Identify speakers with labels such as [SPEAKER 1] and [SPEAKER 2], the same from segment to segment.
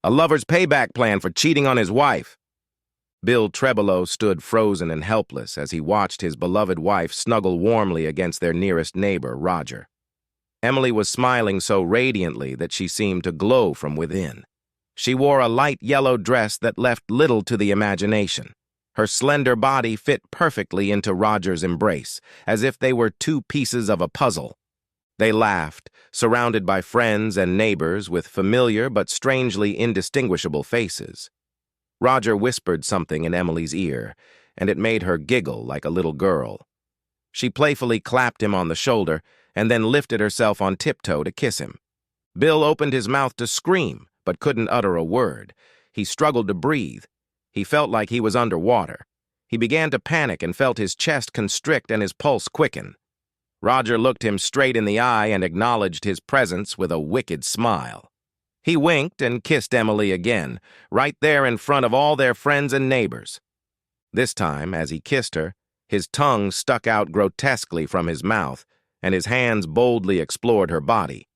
[SPEAKER 1] A lover's payback plan for cheating on his wife. Bill Trebolo stood frozen and helpless as he watched his beloved wife snuggle warmly against their nearest neighbor, Roger. Emily was smiling so radiantly that she seemed to glow from within. She wore a light yellow dress that left little to the imagination. Her slender body fit perfectly into Roger's embrace, as if they were two pieces of a puzzle. They laughed, surrounded by friends and neighbors with familiar but strangely indistinguishable faces. Roger whispered something in Emily's ear, and it made her giggle like a little girl. She playfully clapped him on the shoulder and then lifted herself on tiptoe to kiss him. Bill opened his mouth to scream, but couldn't utter a word. He struggled to breathe. He felt like he was underwater. He began to panic and felt his chest constrict and his pulse quicken. Roger looked him straight in the eye and acknowledged his presence with a wicked smile. He winked and kissed Emily again, right there in front of all their friends and neighbors. This time, as he kissed her, his tongue stuck out grotesquely from his mouth, and his hands boldly explored her body.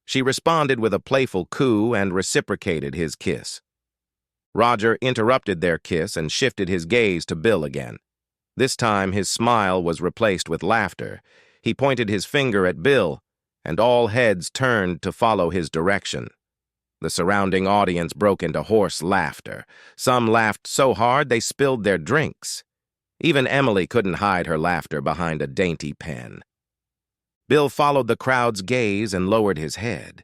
[SPEAKER 1] She responded with a playful coo and reciprocated his kiss. Roger interrupted their kiss and shifted his gaze to Bill again. This time, his smile was replaced with laughter. He pointed his finger at Bill, and all heads turned to follow his direction. The surrounding audience broke into hoarse laughter. Some laughed so hard they spilled their drinks. Even Emily couldn't hide her laughter behind a dainty pen. Bill followed the crowd's gaze and lowered his head.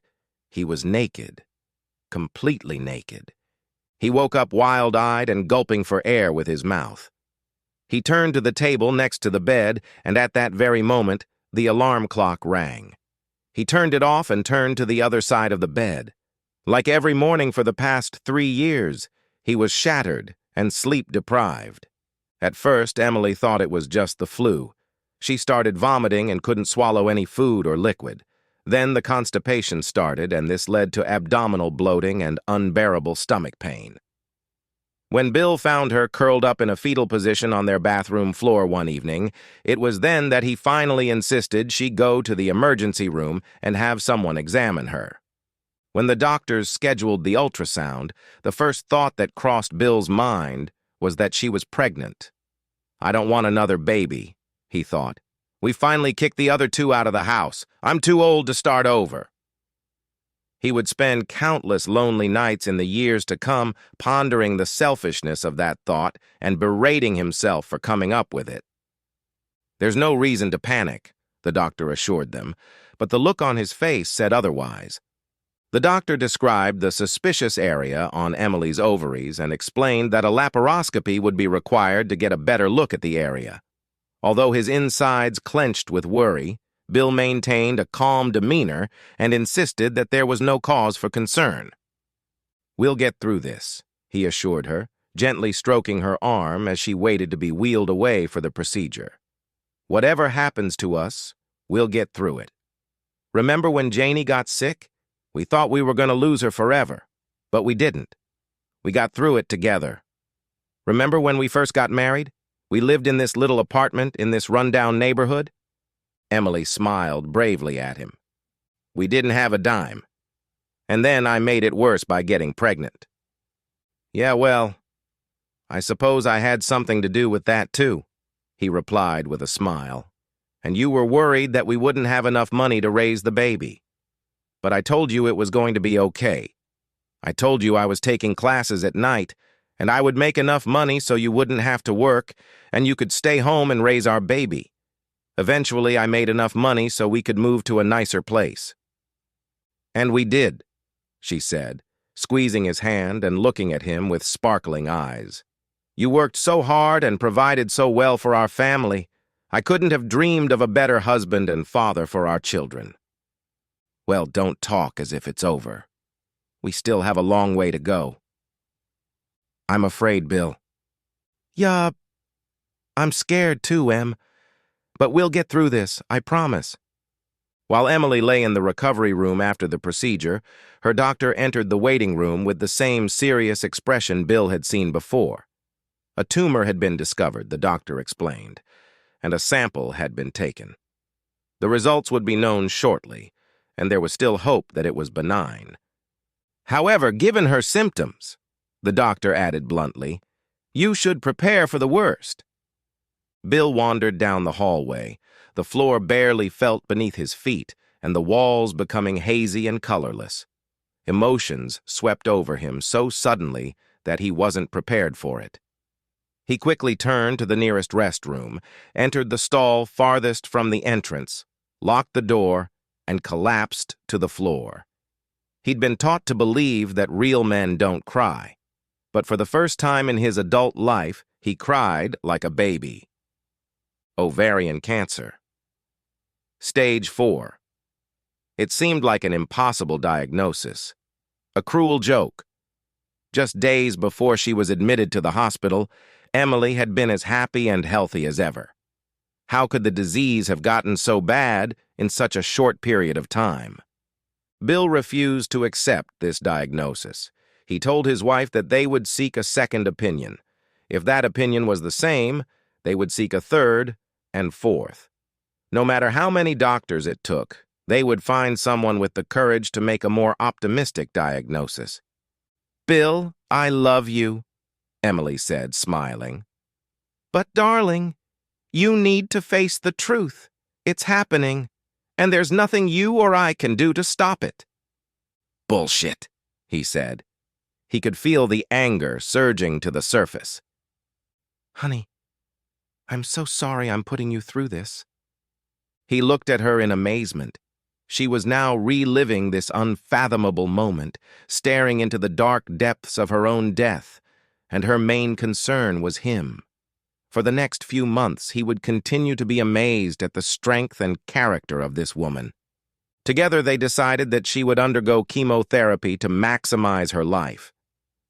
[SPEAKER 1] He was naked, completely naked. He woke up wild-eyed and gulping for air with his mouth. He turned to the table next to the bed, and at that very moment, the alarm clock rang. He turned it off and turned to the other side of the bed. Like every morning for the past 3 years, he was shattered and sleep-deprived. At first, Emily thought it was just the flu. She started vomiting and couldn't swallow any food or liquid. Then the constipation started, and this led to abdominal bloating and unbearable stomach pain. When Bill found her curled up in a fetal position on their bathroom floor one evening, it was then that he finally insisted she go to the emergency room and have someone examine her. When the doctors scheduled the ultrasound, the first thought that crossed Bill's mind was that she was pregnant. "I don't want another baby," he thought. "We finally kicked the other two out of the house. I'm too old to start over." He would spend countless lonely nights in the years to come pondering the selfishness of that thought and berating himself for coming up with it. "There's no reason to panic," the doctor assured them, but the look on his face said otherwise. The doctor described the suspicious area on Emily's ovaries and explained that a laparoscopy would be required to get a better look at the area. Although his insides clenched with worry, Bill maintained a calm demeanor and insisted that there was no cause for concern. "We'll get through this," he assured her, gently stroking her arm as she waited to be wheeled away for the procedure. "Whatever happens to us, we'll get through it. Remember when Janie got sick? We thought we were going to lose her forever, but we didn't. We got through it together. Remember when we first got married? We lived in this little apartment in this rundown neighborhood?" Emily smiled bravely at him. "We didn't have a dime. And then I made it worse by getting pregnant." "Yeah, well, I suppose I had something to do with that too," he replied with a smile. "And you were worried that we wouldn't have enough money to raise the baby. But I told you it was going to be okay. I told you I was taking classes at night, and I would make enough money so you wouldn't have to work, and you could stay home and raise our baby. Eventually, I made enough money so we could move to a nicer place." "And we did," she said, squeezing his hand and looking at him with sparkling eyes. "You worked so hard and provided so well for our family. I couldn't have dreamed of a better husband and father for our children." "Well, don't talk as if it's over. We still have a long way to go." "I'm afraid, Bill." "Yeah, I'm scared too, Em. But we'll get through this, I promise." While Emily lay in the recovery room after the procedure, her doctor entered the waiting room with the same serious expression Bill had seen before. A tumor had been discovered, the doctor explained, and a sample had been taken. The results would be known shortly, and there was still hope that it was benign. However, given her symptoms, the doctor added bluntly, you should prepare for the worst. Bill wandered down the hallway, the floor barely felt beneath his feet, and the walls becoming hazy and colorless. Emotions swept over him so suddenly that he wasn't prepared for it. He quickly turned to the nearest restroom, entered the stall farthest from the entrance, locked the door, and collapsed to the floor. He'd been taught to believe that real men don't cry, but for the first time in his adult life, he cried like a baby. Ovarian cancer. Stage 4. It seemed like an impossible diagnosis. A cruel joke. Just days before she was admitted to the hospital, Emily had been as happy and healthy as ever. How could the disease have gotten so bad in such a short period of time? Bill refused to accept this diagnosis. He told his wife that they would seek a second opinion. If that opinion was the same, they would seek a third and fourth. No matter how many doctors it took, they would find someone with the courage to make a more optimistic diagnosis. "Bill, I love you," Emily said, smiling. "But, darling, you need to face the truth. It's happening, and there's nothing you or I can do to stop it." "Bullshit," he said. He could feel the anger surging to the surface. "Honey, I'm so sorry I'm putting you through this." He looked at her in amazement. She was now reliving this unfathomable moment, staring into the dark depths of her own death, and her main concern was him. For the next few months, he would continue to be amazed at the strength and character of this woman. Together, they decided that she would undergo chemotherapy to maximize her life.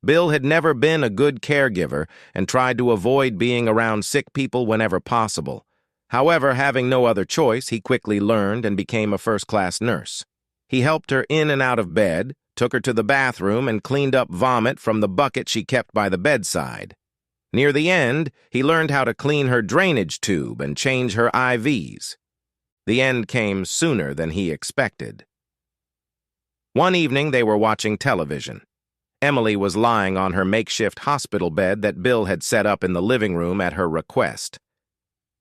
[SPEAKER 1] Bill had never been a good caregiver and tried to avoid being around sick people whenever possible. However, having no other choice, he quickly learned and became a first-class nurse. He helped her in and out of bed, took her to the bathroom, and cleaned up vomit from the bucket she kept by the bedside. Near the end, he learned how to clean her drainage tube and change her IVs. The end came sooner than he expected. One evening, they were watching television. Emily was lying on her makeshift hospital bed that Bill had set up in the living room at her request.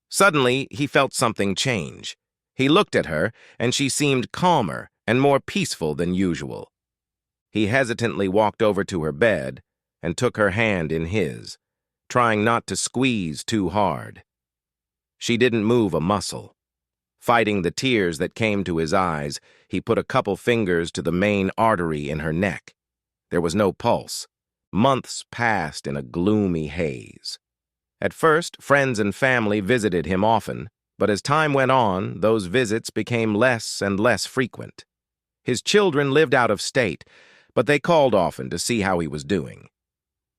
[SPEAKER 1] Suddenly, he felt something change. He looked at her, and she seemed calmer and more peaceful than usual. He hesitantly walked over to her bed and took her hand in his, trying not to squeeze too hard. She didn't move a muscle. Fighting the tears that came to his eyes, he put a couple fingers to the main artery in her neck. There was no pulse. Months passed in a gloomy haze. At first, friends and family visited him often, but as time went on, those visits became less and less frequent. His children lived out of state, but they called often to see how he was doing.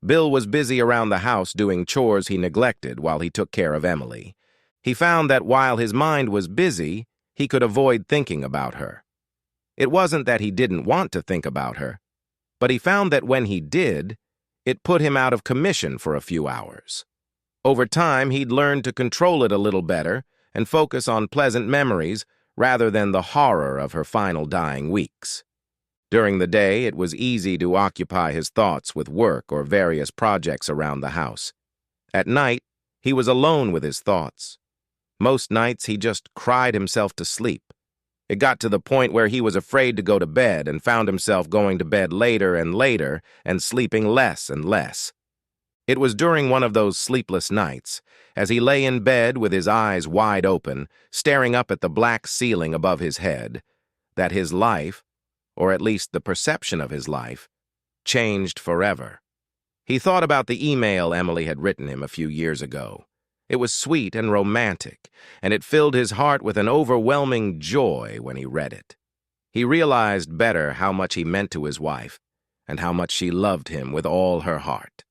[SPEAKER 1] Bill was busy around the house doing chores he neglected while he took care of Emily. He found that while his mind was busy, he could avoid thinking about her. It wasn't that he didn't want to think about her, but he found that when he did, it put him out of commission for a few hours. Over time, he'd learned to control it a little better and focus on pleasant memories rather than the horror of her final dying weeks. During the day, it was easy to occupy his thoughts with work or various projects around the house. At night, he was alone with his thoughts. Most nights, he just cried himself to sleep. It got to the point where he was afraid to go to bed and found himself going to bed later and later and sleeping less and less. It was during one of those sleepless nights, as he lay in bed with his eyes wide open, staring up at the black ceiling above his head, that his life, or at least the perception of his life, changed forever. He thought about the email Emily had written him a few years ago. It was sweet and romantic, and it filled his heart with an overwhelming joy when he read it. He realized better how much he meant to his wife, and how much she loved him with all her heart.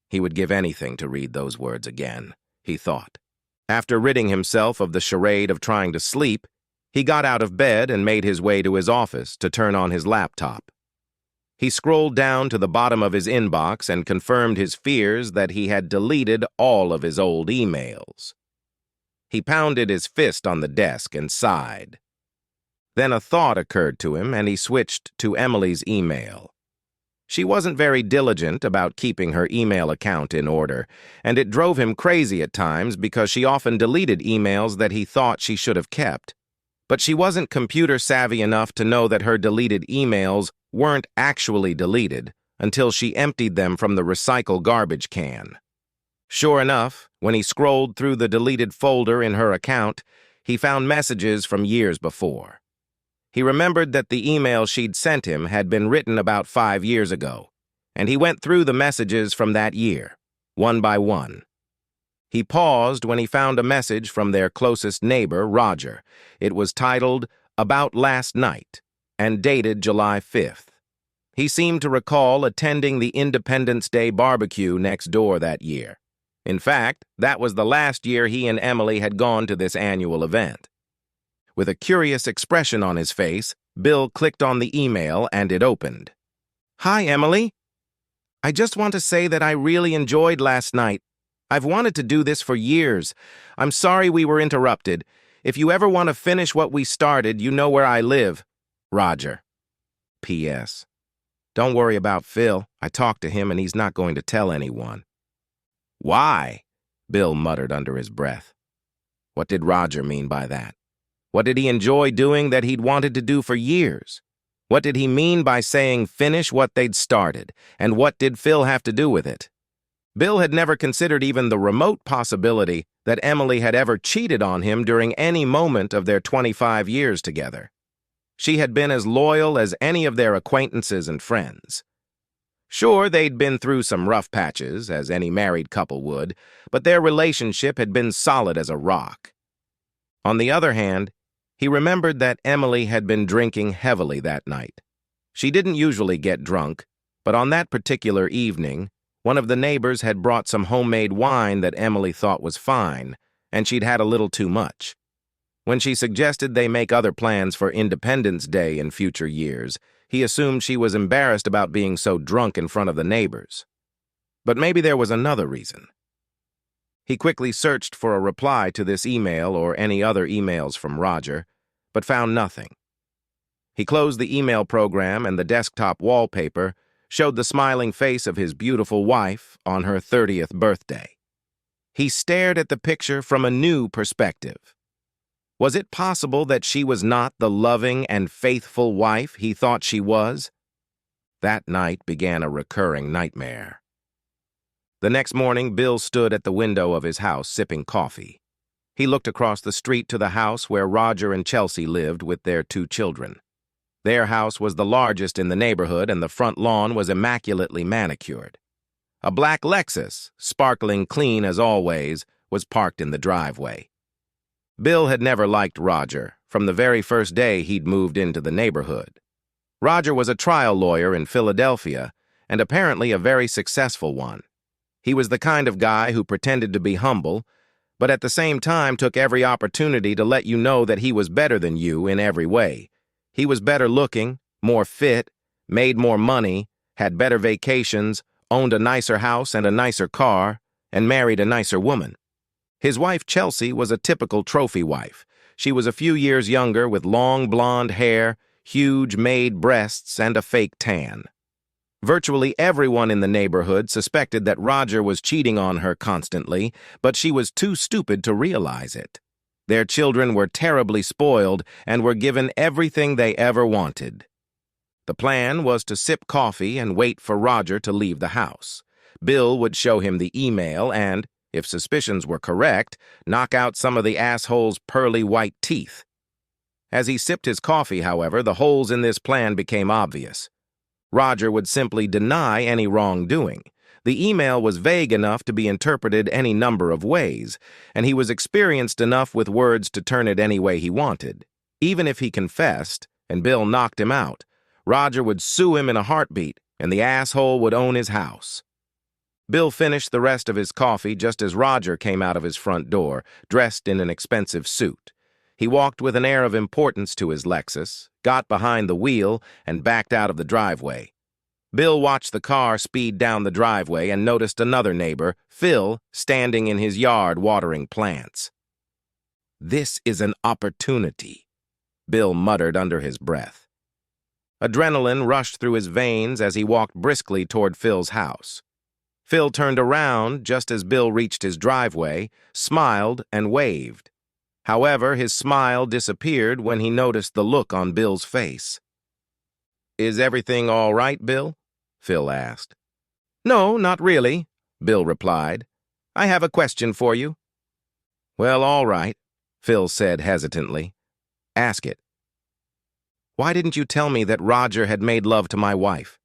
[SPEAKER 1] He would give anything to read those words again, he thought. After ridding himself of the charade of trying to sleep, he got out of bed and made his way to his office to turn on his laptop. He scrolled down to the bottom of his inbox and confirmed his fears that he had deleted all of his old emails. He pounded his fist on the desk and sighed. Then a thought occurred to him, and he switched to Emily's email. She wasn't very diligent about keeping her email account in order, and it drove him crazy at times because she often deleted emails that he thought she should have kept. But she wasn't computer savvy enough to know that her deleted emails weren't actually deleted until she emptied them from the recycle garbage can. Sure enough, when he scrolled through the deleted folder in her account, he found messages from years before. He remembered that the email she'd sent him had been written about 5 years ago, and he went through the messages from that year, one by one. He paused when he found a message from their closest neighbor, Roger. It was titled, "About Last Night," and dated July 5th. He seemed to recall attending the Independence Day barbecue next door that year. In fact, that was the last year he and Emily had gone to this annual event. With a curious expression on his face, Bill clicked on the email and it opened. "Hi, Emily. I just want to say that I really enjoyed last night. I've wanted to do this for years. I'm sorry we were interrupted. If you ever want to finish what we started, you know where I live. Roger. P.S. Don't worry about Phil. I talked to him and he's not going to tell anyone." "Why?" Bill muttered under his breath. What did Roger mean by that? What did he enjoy doing that he'd wanted to do for years? What did he mean by saying finish what they'd started? And what did Phil have to do with it? Bill had never considered even the remote possibility that Emily had ever cheated on him during any moment of their 25 years together. She had been as loyal as any of their acquaintances and friends. Sure, they'd been through some rough patches, as any married couple would, but their relationship had been solid as a rock. On the other hand, he remembered that Emily had been drinking heavily that night. She didn't usually get drunk, but on that particular evening, one of the neighbors had brought some homemade wine that Emily thought was fine, and she'd had a little too much. When she suggested they make other plans for Independence Day in future years, he assumed she was embarrassed about being so drunk in front of the neighbors. But maybe there was another reason. He quickly searched for a reply to this email or any other emails from Roger, but found nothing. He closed the email program and the desktop wallpaper showed the smiling face of his beautiful wife on her 30th birthday. He stared at the picture from a new perspective. Was it possible that she was not the loving and faithful wife he thought she was? That night began a recurring nightmare. The next morning, Bill stood at the window of his house sipping coffee. He looked across the street to the house where Roger and Chelsea lived with their 2 children. Their house was the largest in the neighborhood and the front lawn was immaculately manicured. A black Lexus, sparkling clean as always, was parked in the driveway. Bill had never liked Roger from the very first day he'd moved into the neighborhood. Roger was a trial lawyer in Philadelphia and apparently a very successful one. He was the kind of guy who pretended to be humble, but at the same time took every opportunity to let you know that he was better than you in every way. He was better looking, more fit, made more money, had better vacations, owned a nicer house and a nicer car, and married a nicer woman. His wife, Chelsea, was a typical trophy wife. She was a few years younger with long blonde hair, huge made breasts, and a fake tan. Virtually everyone in the neighborhood suspected that Roger was cheating on her constantly, but she was too stupid to realize it. Their children were terribly spoiled and were given everything they ever wanted. The plan was to sip coffee and wait for Roger to leave the house. Bill would show him the email and, if suspicions were correct, knock out some of the asshole's pearly white teeth. As he sipped his coffee, however, the holes in this plan became obvious. Roger would simply deny any wrongdoing. The email was vague enough to be interpreted any number of ways, and he was experienced enough with words to turn it any way he wanted. Even if he confessed, and Bill knocked him out, Roger would sue him in a heartbeat, and the asshole would own his house. Bill finished the rest of his coffee just as Roger came out of his front door, dressed in an expensive suit. He walked with an air of importance to his Lexus, got behind the wheel, and backed out of the driveway. Bill watched the car speed down the driveway and noticed another neighbor, Phil, standing in his yard watering plants. "This is an opportunity," Bill muttered under his breath. Adrenaline rushed through his veins as he walked briskly toward Phil's house. Phil turned around just as Bill reached his driveway, smiled, and waved. However, his smile disappeared when he noticed the look on Bill's face. "Is everything all right, Bill?" Phil asked. "No, not really," Bill replied. "I have a question for you." "Well, all right," Phil said hesitantly. "Ask it." "Why didn't you tell me that Roger had made love to my wife?"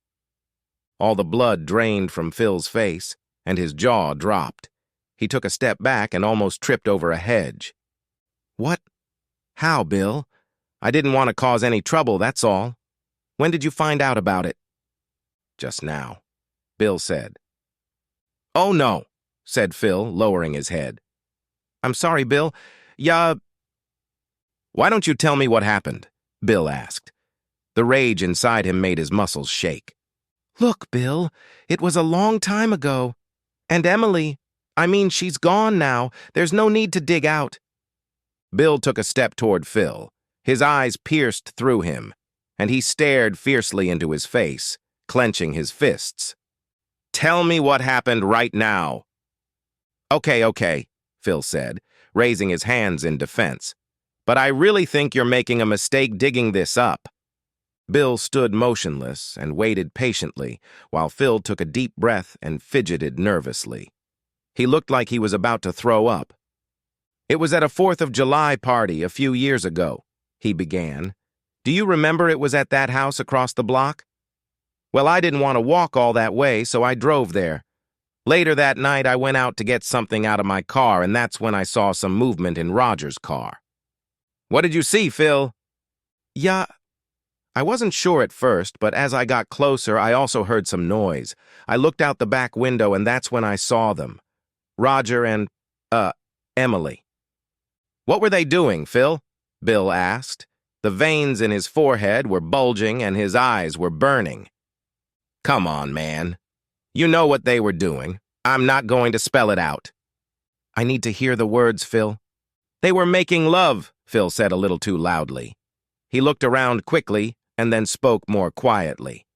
[SPEAKER 1] All the blood drained from Phil's face, and his jaw dropped. He took a step back and almost tripped over a hedge. "What? How, Bill? I didn't want to cause any trouble, that's all. When did you find out about it?" "Just now," Bill said. "Oh, no," said Phil, lowering his head. "I'm sorry, Bill. Why don't you tell me what happened?" Bill asked. The rage inside him made his muscles shake. "Look, Bill, it was a long time ago. And Emily, she's gone now. There's no need to dig out." Bill took a step toward Phil. His eyes pierced through him, and he stared fiercely into his face, clenching his fists. "Tell me what happened right now." Okay, Phil said, raising his hands in defense. "But I really think you're making a mistake digging this up." Bill stood motionless and waited patiently while Phil took a deep breath and fidgeted nervously. He looked like he was about to throw up. "It was at a 4th of July party a few years ago," he began. "Do you remember it was at that house across the block? Well, I didn't want to walk all that way, so I drove there. Later that night, I went out to get something out of my car, and that's when I saw some movement in Roger's car." "What did you see, Phil?" "Yeah, I wasn't sure at first, but as I got closer, I also heard some noise. I looked out the back window, and that's when I saw them. Roger and, Emily." "What were they doing, Phil?" Bill asked. The veins in his forehead were bulging, and his eyes were burning. "Come on, man. You know what they were doing. I'm not going to spell it out." "I need to hear the words, Phil." "They were making love," Phil said a little too loudly. He looked around quickly and then spoke more quietly.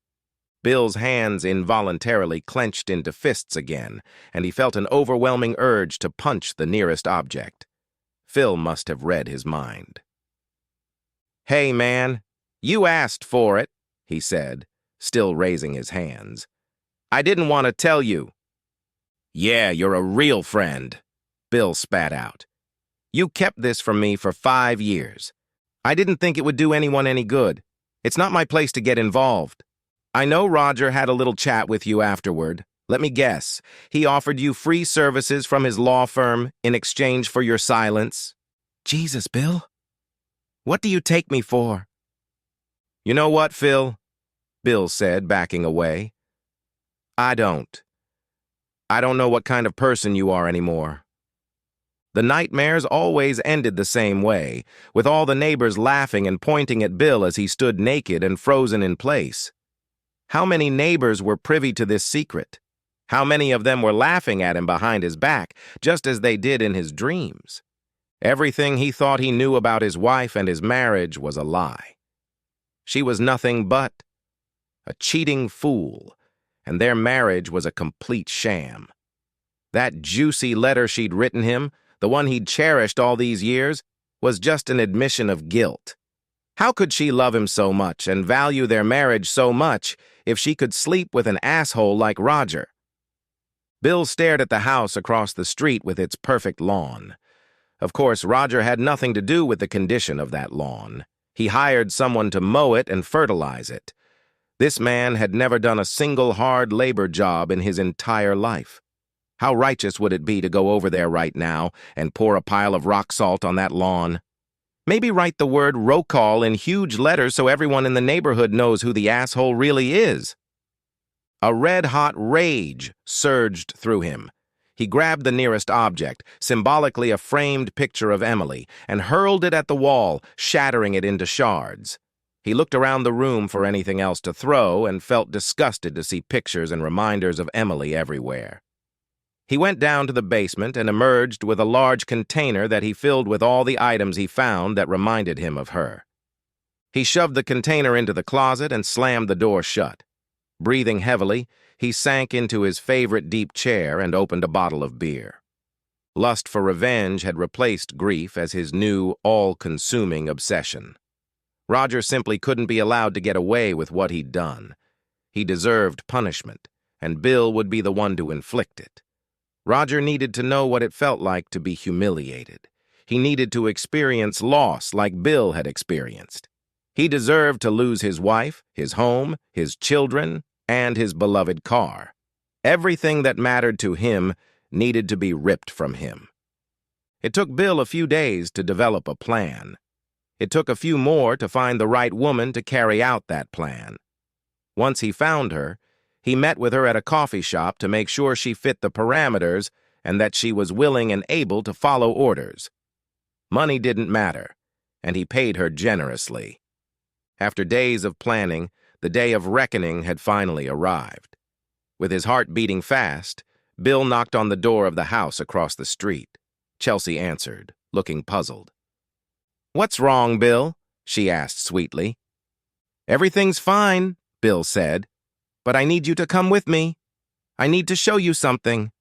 [SPEAKER 1] Bill's hands involuntarily clenched into fists again, and he felt an overwhelming urge to punch the nearest object. Phil must have read his mind. "Hey, man, you asked for it," he said, still raising his hands. "I didn't want to tell you." "Yeah, you're a real friend," Bill spat out. "You kept this from me for 5 years. I didn't think it would do anyone any good. It's not my place to get involved. I know Roger had a little chat with you afterward. Let me guess. He offered you free services from his law firm in exchange for your silence." "Jesus, Bill. What do you take me for?" "You know what, Phil?" Bill said, backing away. I don't know what kind of person you are anymore." The nightmares always ended the same way, with all the neighbors laughing and pointing at Bill as he stood naked and frozen in place. How many neighbors were privy to this secret? How many of them were laughing at him behind his back, just as they did in his dreams? Everything he thought he knew about his wife and his marriage was a lie. She was nothing but a cheating fool, and their marriage was a complete sham. That juicy letter she'd written him, the one he'd cherished all these years, was just an admission of guilt. How could she love him so much and value their marriage so much if she could sleep with an asshole like Roger? Bill stared at the house across the street with its perfect lawn. Of course, Roger had nothing to do with the condition of that lawn. He hired someone to mow it and fertilize it. This man had never done a single hard labor job in his entire life. How righteous would it be to go over there right now and pour a pile of rock salt on that lawn? Maybe write the word roll call in huge letters so everyone in the neighborhood knows who the asshole really is. A red-hot rage surged through him. He grabbed the nearest object, symbolically a framed picture of Emily, and hurled it at the wall, shattering it into shards. He looked around the room for anything else to throw and felt disgusted to see pictures and reminders of Emily everywhere. He went down to the basement and emerged with a large container that he filled with all the items he found that reminded him of her. He shoved the container into the closet and slammed the door shut. Breathing heavily, he sank into his favorite deep chair and opened a bottle of beer. Lust for revenge had replaced grief as his new, all-consuming obsession. Roger simply couldn't be allowed to get away with what he'd done. He deserved punishment, and Bill would be the one to inflict it. Roger needed to know what it felt like to be humiliated. He needed to experience loss like Bill had experienced. He deserved to lose his wife, his home, his children, and his beloved car. Everything that mattered to him needed to be ripped from him. It took Bill a few days to develop a plan. It took a few more to find the right woman to carry out that plan. Once he found her, he met with her at a coffee shop to make sure she fit the parameters and that she was willing and able to follow orders. Money didn't matter, and he paid her generously. After days of planning, the day of reckoning had finally arrived. With his heart beating fast, Bill knocked on the door of the house across the street. Chelsea answered, looking puzzled. "What's wrong, Bill?" she asked sweetly. "Everything's fine," Bill said, "but I need you to come with me. I need to show you something."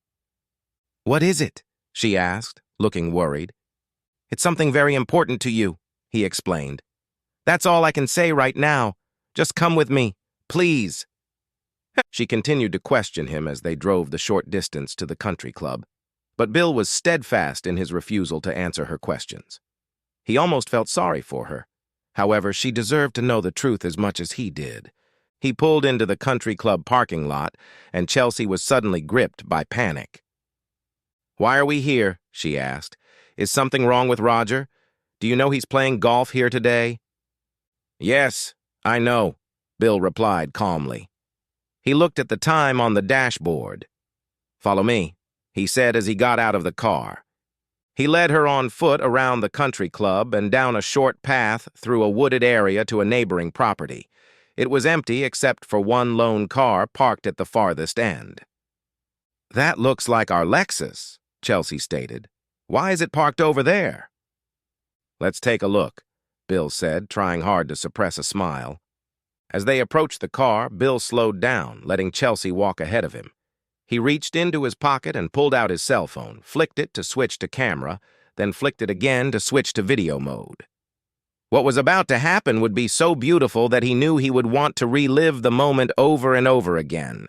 [SPEAKER 1] "What is it?" she asked, looking worried. "It's something very important to you," he explained. "That's all I can say right now. Just come with me, please." She continued to question him as they drove the short distance to the country club, but Bill was steadfast in his refusal to answer her questions. He almost felt sorry for her. However, she deserved to know the truth as much as he did. He pulled into the country club parking lot, and Chelsea was suddenly gripped by panic. "Why are we here?" she asked. "Is something wrong with Roger? Do you know he's playing golf here today?" "Yes, I know," Bill replied calmly. He looked at the time on the dashboard. "Follow me," he said as he got out of the car. He led her on foot around the country club and down a short path through a wooded area to a neighboring property. It was empty except for one lone car parked at the farthest end. "That looks like our Lexus," Chelsea stated. "Why is it parked over there?" "Let's take a look," Bill said, trying hard to suppress a smile. As they approached the car, Bill slowed down, letting Chelsea walk ahead of him. He reached into his pocket and pulled out his cell phone, flicked it to switch to camera, then flicked it again to switch to video mode. What was about to happen would be so beautiful that he knew he would want to relive the moment over and over again.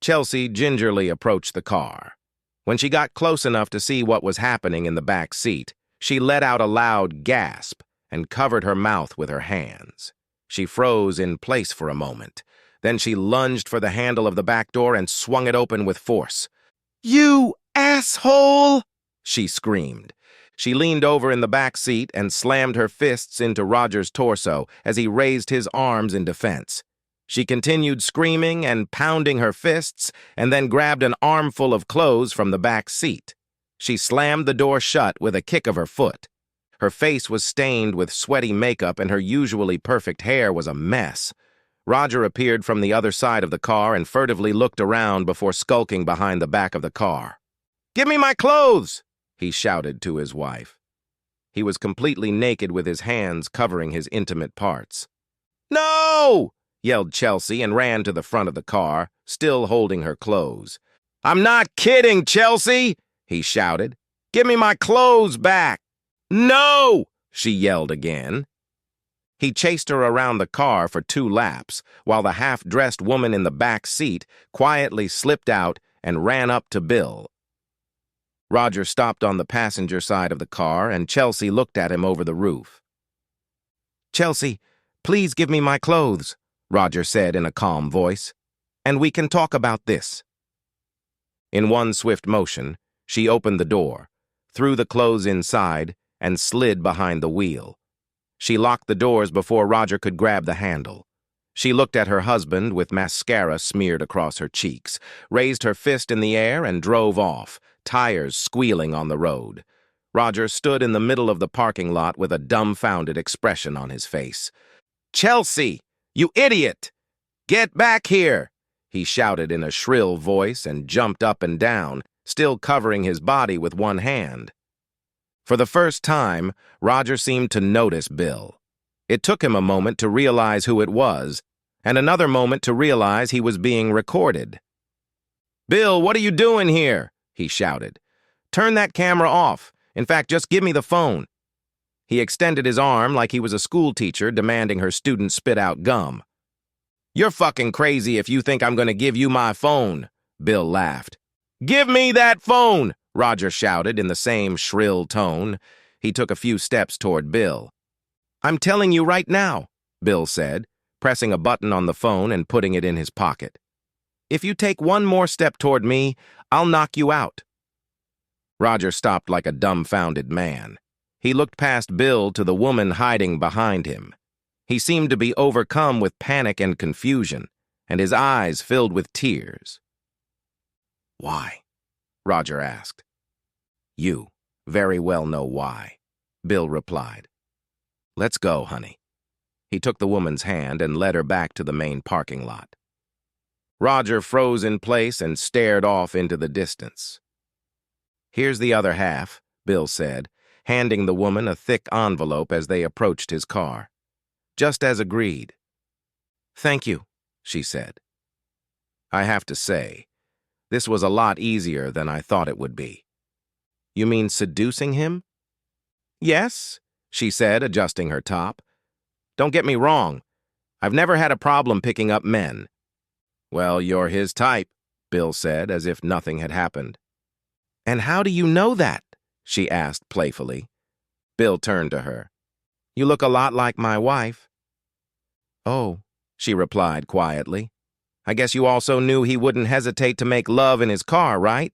[SPEAKER 1] Chelsea gingerly approached the car. When she got close enough to see what was happening in the back seat, she let out a loud gasp and covered her mouth with her hands. She froze in place for a moment. Then she lunged for the handle of the back door and swung it open with force. "You asshole!" she screamed. She leaned over in the back seat and slammed her fists into Roger's torso as he raised his arms in defense. She continued screaming and pounding her fists and then grabbed an armful of clothes from the back seat. She slammed the door shut with a kick of her foot. Her face was stained with sweaty makeup and her usually perfect hair was a mess. Roger appeared from the other side of the car and furtively looked around before skulking behind the back of the car. "Give me my clothes!" he shouted to his wife. He was completely naked with his hands covering his intimate parts. "No!" yelled Chelsea and ran to the front of the car, still holding her clothes. "I'm not kidding, Chelsea!" he shouted. "Give me my clothes back!" "No!" she yelled again. He chased her around the car for 2 laps, while the half-dressed woman in the back seat quietly slipped out and ran up to Bill. Roger stopped on the passenger side of the car, and Chelsea looked at him over the roof. "Chelsea, please give me my clothes," Roger said in a calm voice, "and we can talk about this." In one swift motion, she opened the door, threw the clothes inside, and slid behind the wheel. She locked the doors before Roger could grab the handle. She looked at her husband with mascara smeared across her cheeks, raised her fist in the air, and drove off, tires squealing on the road. Roger stood in the middle of the parking lot with a dumbfounded expression on his face. "Chelsea, you idiot! Get back here!" he shouted in a shrill voice and jumped up and down, still covering his body with one hand. For the first time, Roger seemed to notice Bill. It took him a moment to realize who it was, and another moment to realize he was being recorded. "Bill, what are you doing here?" he shouted. "Turn that camera off. In fact, just give me the phone." He extended his arm like he was a schoolteacher demanding her student spit out gum. "You're fucking crazy if you think I'm going to give you my phone," Bill laughed. "Give me that phone!" Roger shouted in the same shrill tone. He took a few steps toward Bill. "I'm telling you right now," Bill said, pressing a button on the phone and putting it in his pocket. "If you take one more step toward me, I'll knock you out." Roger stopped like a dumbfounded man. He looked past Bill to the woman hiding behind him. He seemed to be overcome with panic and confusion, and his eyes filled with tears. "Why?" Roger asked. "You very well know why," Bill replied. "Let's go, honey." He took the woman's hand and led her back to the main parking lot. Roger froze in place and stared off into the distance. "Here's the other half," Bill said, handing the woman a thick envelope as they approached his car. "Just as agreed." "Thank you," she said. "I have to say, this was a lot easier than I thought it would be." "You mean seducing him?" "Yes," she said, adjusting her top. "Don't get me wrong. I've never had a problem picking up men." "Well, you're his type," Bill said, as if nothing had happened. "And how do you know that?" she asked playfully. Bill turned to her. "You look a lot like my wife." "Oh," she replied quietly. "I guess you also knew he wouldn't hesitate to make love in his car, right?"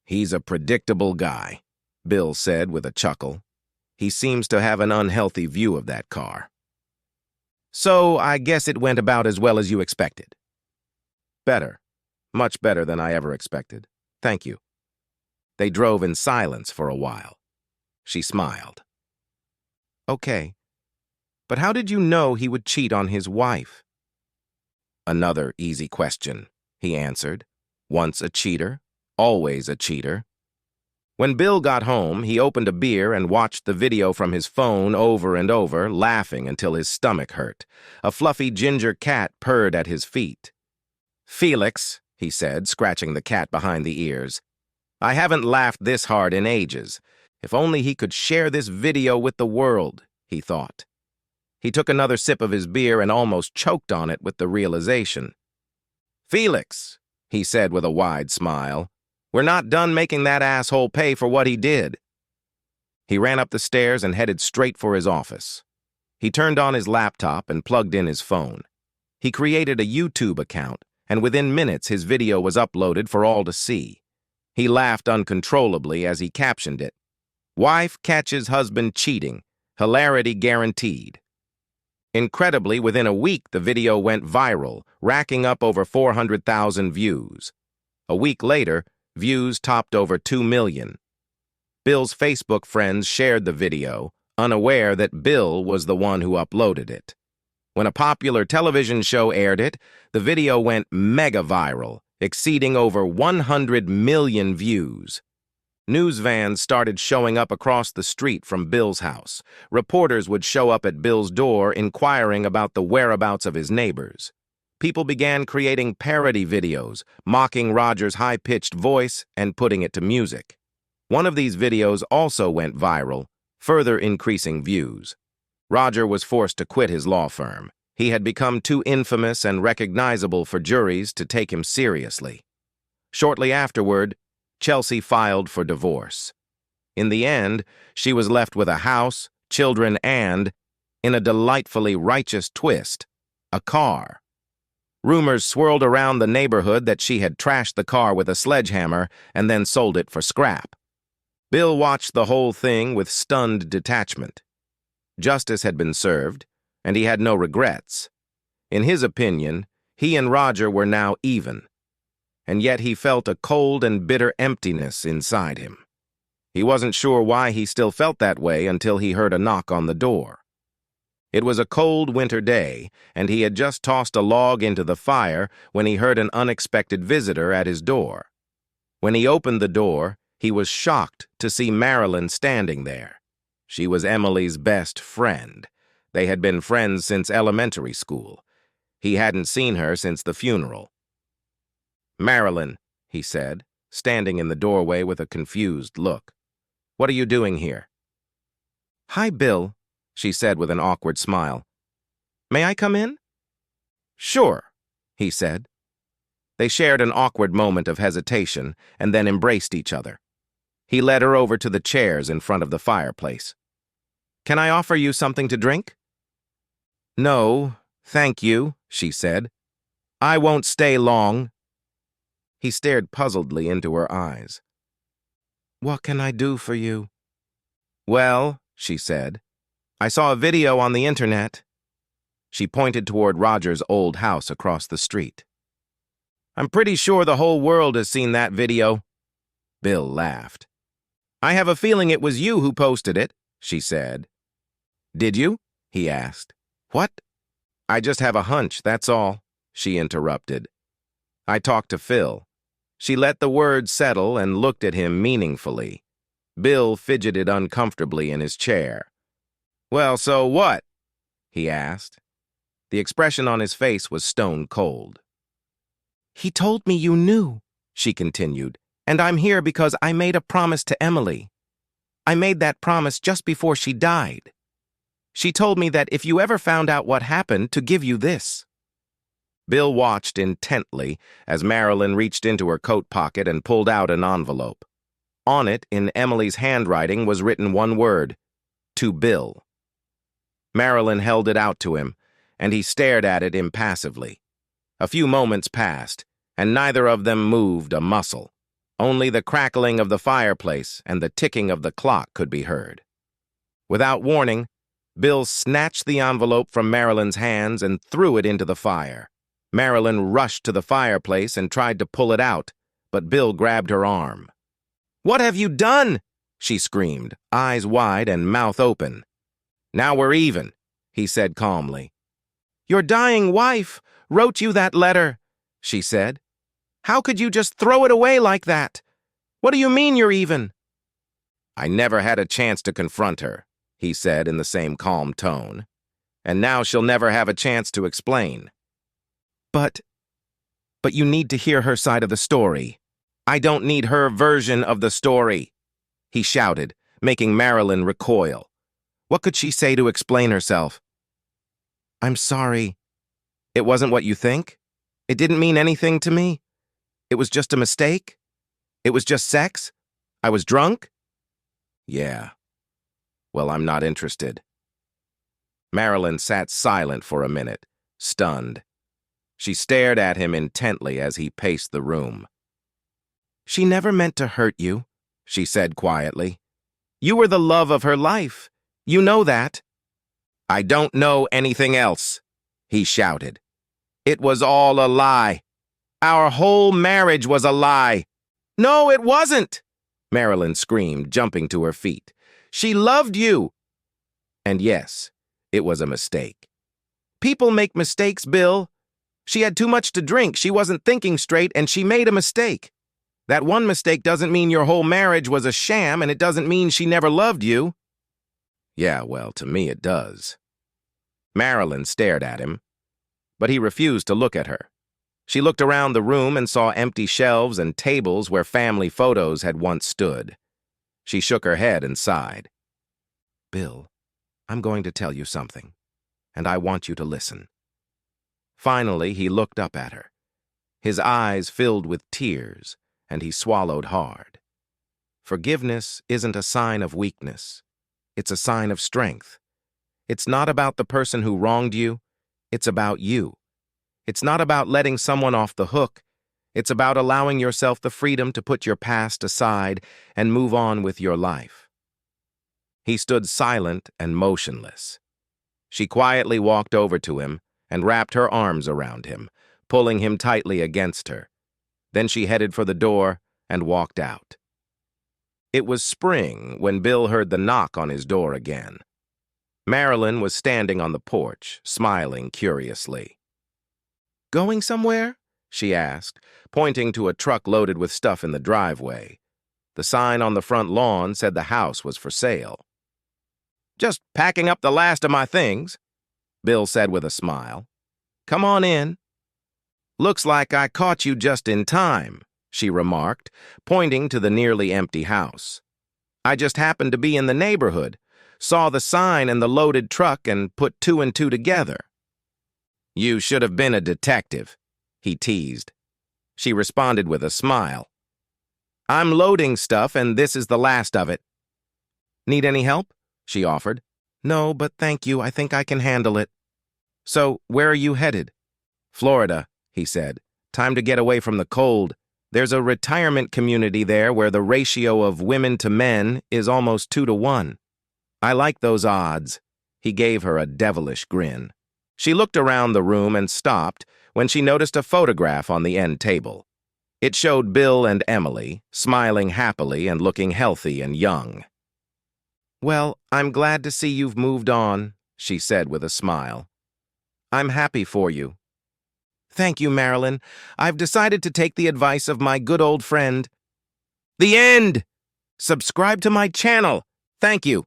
[SPEAKER 1] "He's a predictable guy," Bill said with a chuckle. "He seems to have an unhealthy view of that car." "So I guess it went about as well as you expected." "Better. Much better than I ever expected. Thank you." They drove in silence for a while. She smiled. "Okay. But how did you know he would cheat on his wife?" "Another easy question," he answered. "Once a cheater, always a cheater." When Bill got home, he opened a beer and watched the video from his phone over and over, laughing until his stomach hurt. A fluffy ginger cat purred at his feet. "Felix," he said, scratching the cat behind the ears, "I haven't laughed this hard in ages. If only he could share this video with the world," he thought. He took another sip of his beer and almost choked on it with the realization. "Felix," he said with a wide smile, "we're not done making that asshole pay for what he did." He ran up the stairs and headed straight for his office. He turned on his laptop and plugged in his phone. He created a YouTube account, and within minutes his video was uploaded for all to see. He laughed uncontrollably as he captioned it, "Wife catches husband cheating. Hilarity guaranteed." Incredibly, within a week, the video went viral, racking up over 400,000 views. A week later, views topped over 2 million. Bill's Facebook friends shared the video, unaware that Bill was the one who uploaded it. When a popular television show aired it, the video went mega viral, exceeding over 100 million views. News vans started showing up across the street from Bill's house. Reporters would show up at Bill's door inquiring about the whereabouts of his neighbors. People began creating parody videos, mocking Roger's high-pitched voice and putting it to music. One of these videos also went viral, further increasing views. Roger was forced to quit his law firm. He had become too infamous and recognizable for juries to take him seriously. Shortly afterward, Chelsea filed for divorce. In the end, she was left with a house, children, and, in a delightfully righteous twist, a car. Rumors swirled around the neighborhood that she had trashed the car with a sledgehammer and then sold it for scrap. Bill watched the whole thing with stunned detachment. Justice had been served, and he had no regrets. In his opinion, he and Roger were now even. And yet he felt a cold and bitter emptiness inside him. He wasn't sure why he still felt that way until he heard a knock on the door. It was a cold winter day, and he had just tossed a log into the fire when he heard an unexpected visitor at his door. When he opened the door, he was shocked to see Marilyn standing there. She was Emily's best friend. They had been friends since elementary school. He hadn't seen her since the funeral. "Marilyn," he said, standing in the doorway with a confused look. "What are you doing here?" "Hi, Bill," she said with an awkward smile. "May I come in?" "Sure," he said. They shared an awkward moment of hesitation and then embraced each other. He led her over to the chairs in front of the fireplace. "Can I offer you something to drink?" "No, thank you," she said. "I won't stay long." He stared puzzledly into her eyes. "What can I do for you?" "Well," she said, "I saw a video on the internet." She pointed toward Roger's old house across the street. "I'm pretty sure the whole world has seen that video." Bill laughed. "I have a feeling it was you who posted it," she said. "Did you?" he asked. "What?" "I just have a hunch, that's all," she interrupted. "I talked to Phil." She let the words settle and looked at him meaningfully. Bill fidgeted uncomfortably in his chair. "Well, so what?" he asked. The expression on his face was stone cold. "He told me you knew," she continued, "and I'm here because I made a promise to Emily. I made that promise just before she died. She told me that if you ever found out what happened, to give you this." Bill watched intently as Marilyn reached into her coat pocket and pulled out an envelope. On it, in Emily's handwriting, was written one word: "To Bill." Marilyn held it out to him, and he stared at it impassively. A few moments passed, and neither of them moved a muscle. Only the crackling of the fireplace and the ticking of the clock could be heard. Without warning, Bill snatched the envelope from Marilyn's hands and threw it into the fire. Marilyn rushed to the fireplace and tried to pull it out, but Bill grabbed her arm. "What have you done?" she screamed, eyes wide and mouth open. "Now we're even," he said calmly. "Your dying wife wrote you that letter," she said. "How could you just throw it away like that? What do you mean you're even?" "I never had a chance to confront her," he said in the same calm tone. "And now she'll never have a chance to explain." But you need to hear her side of the story." "I don't need her version of the story," he shouted, making Marilyn recoil. What could she say to explain herself? "I'm sorry. It wasn't what you think? It didn't mean anything to me? It was just a mistake? It was just sex? I was drunk?" "Yeah. Well, I'm not interested." Marilyn sat silent for a minute, stunned. She stared at him intently as he paced the room. "She never meant to hurt you," she said quietly. "You were the love of her life. You know that." "I don't know anything else," he shouted. "It was all a lie. Our whole marriage was a lie." "No, it wasn't!" Marilyn screamed, jumping to her feet. "She loved you." And yes, it was a mistake. People make mistakes, Bill. She had too much to drink, she wasn't thinking straight, and she made a mistake. That one mistake doesn't mean your whole marriage was a sham, and it doesn't mean she never loved you. Yeah, well, to me it does. Marilyn stared at him, but he refused to look at her. She looked around the room and saw empty shelves and tables where family photos had once stood. She shook her head and sighed. "Bill, I'm going to tell you something, and I want you to listen." Finally, he looked up at her. His eyes filled with tears, and he swallowed hard. Forgiveness isn't a sign of weakness. It's a sign of strength. It's not about the person who wronged you. It's about you. It's not about letting someone off the hook. It's about allowing yourself the freedom to put your past aside and move on with your life. He stood silent and motionless. She quietly walked over to him and wrapped her arms around him, pulling him tightly against her. Then she headed for the door and walked out. It was spring when Bill heard the knock on his door again. Marilyn was standing on the porch, smiling curiously. "Going somewhere?" she asked, pointing to a truck loaded with stuff in the driveway. The sign on the front lawn said the house was for sale. "Just packing up the last of my things," Bill said with a smile. Come on in. Looks like I caught you just in time, she remarked, pointing to the nearly empty house. I just happened to be in the neighborhood, saw the sign and the loaded truck and put two and two together. You should have been a detective, he teased. She responded with a smile. I'm loading stuff and this is the last of it. Need any help? She offered. No, but thank you. I think I can handle it. So, where are you headed? Florida, he said. Time to get away from the cold. There's a retirement community there where the ratio of women to men is almost 2-to-1. I like those odds. He gave her a devilish grin. She looked around the room and stopped when she noticed a photograph on the end table. It showed Bill and Emily, smiling happily and looking healthy and young. Well, I'm glad to see you've moved on, she said with a smile. I'm happy for you. Thank you, Marilyn. I've decided to take the advice of my good old friend. The end! Subscribe to my channel. Thank you.